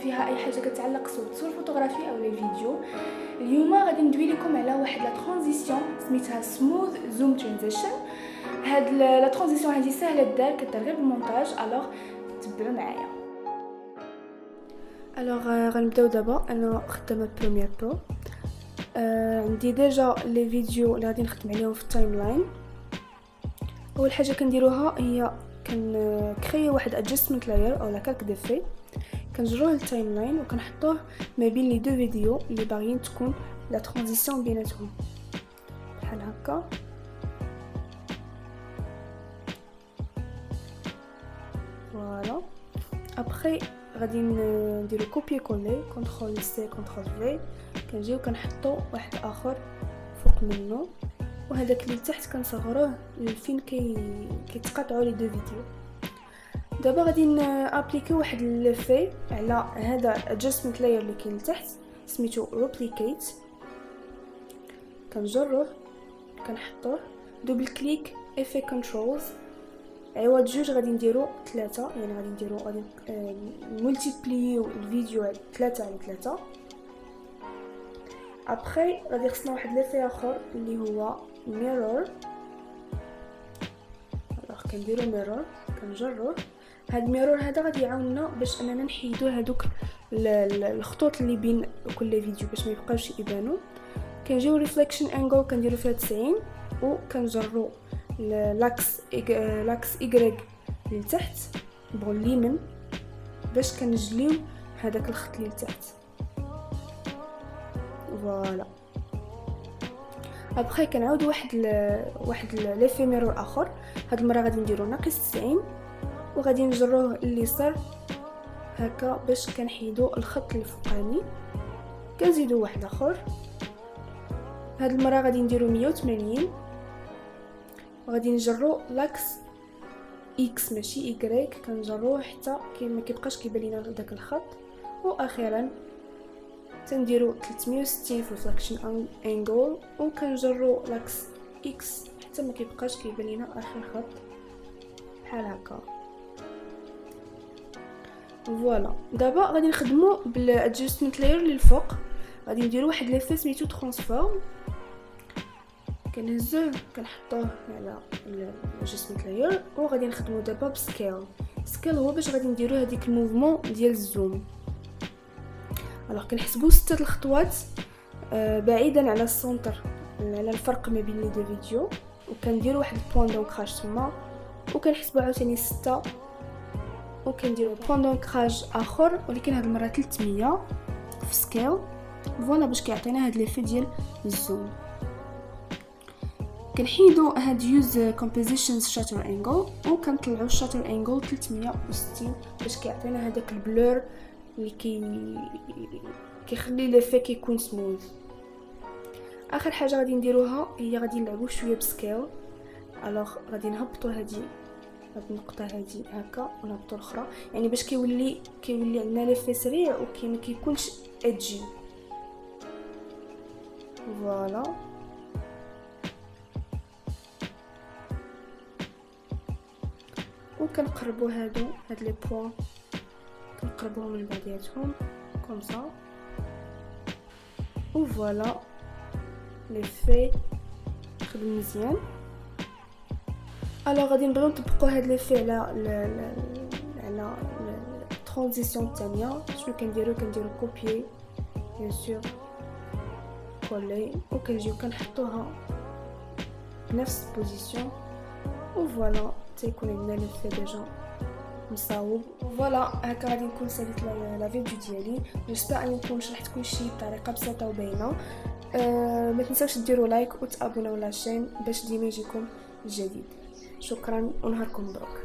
فيها اي حاجه كتعلق سواء فوتوغرافي او لي فيديو. اليوم غادي ندوي لكم على واحد لا ترانزيسيون سميتها سموث زوم ترانزيشن. هاد لا ترانزيسيون هذه سهله دار، كدير غير بالمونتاج. الوغ تبعوا معايا. الوغ غنبداو دابا. انا خدامه بريمير برو. عندي ديجا لي فيديو اللي غادي نخدم عليهم في التايم لاين. اول حاجه كنديروها هي كنكريي واحد ادجستمنت لاير او لا كالك ديفي، كنجروه للتايم لاين وكنحطوه ما بين لي دو فيديو اللي باغيين تكون لا ترانزيسيون بيناتهم بحال هكا. فوالا. ابري غادي نديرو كوبي كولي، كونترول سي كونترول في، كنجيو كنحطو واحد اخر فوق منه، وهذاك اللي تحت كنصغروه لفين كيتقاطعوا لي دو فيديو. دابا غادي نابليكيو واحد ليفي على هذا ادجستمنت لاير اللي كاين لتحت سميتو روبليكيت. كنجروه كنحطوه دوبل كليك ايفي كنترولز، عوض جوج غادي نديرو 3، يعني غادي مولتيبليو الفيديو 3 على 3. ابري غادي خصنا واحد ليفي اخر اللي هو ميرور. الوغ كنديرو ميرور كنجروه. هاد الميرور هذا غادي يعاوننا باش اننا نحيدو هادوك الخطوط اللي بين كل فيديو باش ما يبقاوش يبانو. كنجيو ريفليكشن انجل كنديرو فيها 90 وكنجرو لاكس ايغريك لتحت بون اليمين باش كنجليو هذاك الخط اللي لتحت. فوالا. ابخي كنعاود واحد ليفي ميرور اخر. هاد المره غادي نديرو ناقص 90 وغادي نجروه اليسار هكا باش كنحيدو الخط الفوقاني. كنزيدو واحد اخر. هاد المره غادي نديرو 180 وغادي نجرو لاكس اكس ماشي ايغريك، كنجروه حتى ما كيبقاش كيبان لينا داك الخط. واخيرا تنديرو 360 في ريفليكشن انجل وكنجرو لاكس اكس حتى ما كيبقاش كيبان لينا اخر خط بحال هكا. فوالا. دابا غادي نخدمو بالادجستمنت لاير للفوق. غادي نديرو واحد ليفي سميتو ترانسفورم، كنهزوه كنحطوه على الادجستمنت لاير وغادي نخدمو دابا بسكيل. سكيل هو باش غادي نديرو هذيك الموفمون ديال الزوم. الوغ كنحسبو 6 الخطوات بعيدا على السونتر، على الفرق ما بين لي دو فيديو، وكنديرو واحد البوين دونكراج تما وكنحسبو عاوتاني 6 وكنديرو بوين دونكراج اخر ولكن هاد المره 300 في سكيل. فوالا باش كيعطينا هاد ليفي ديال الزوم. كنحيدو هاد يوز كومبوزيشنز شاتر انجل وكنطلعو الشاتر انجل 360 باش كيعطينا هذاك البلور اللي كيخلي ليفي كيكون سموث. اخر حاجه غادي نديروها هي غادي نلعبو شويه بسكيل. الوغ غادي نهبطو هاد النقطه هادي هكا ونهبطو الاخرى، يعني باش كيولي عندنا ليفي سريع وما كيكونش ادجي. فوالا. وكنقربو هاد لي بوين كنقربوهم من بعضياتهم كوم سا. وفوالا لي في خدم مزيان. الوغ غادي نبغيو نطبقوا هاد لي في على الترانزيسيون الثانيه. شنو كنديرو كوبيي بيان سور كولي وكنجيو كنحطوها بنفس البوزيسيون. وفوالا تيكون عندنا لو في ديجا مصاوب. فوالا هكا غادي نكون ساليت لا فيديو ديالي. جيسبر اني نكون شرحت كلشي بطريقه بسيطه وباينه. ما تنساوش ديروا لايك وتابوناو لاشين باش ديما يجيكم الجديد. شكرا ونهاركم مبروك.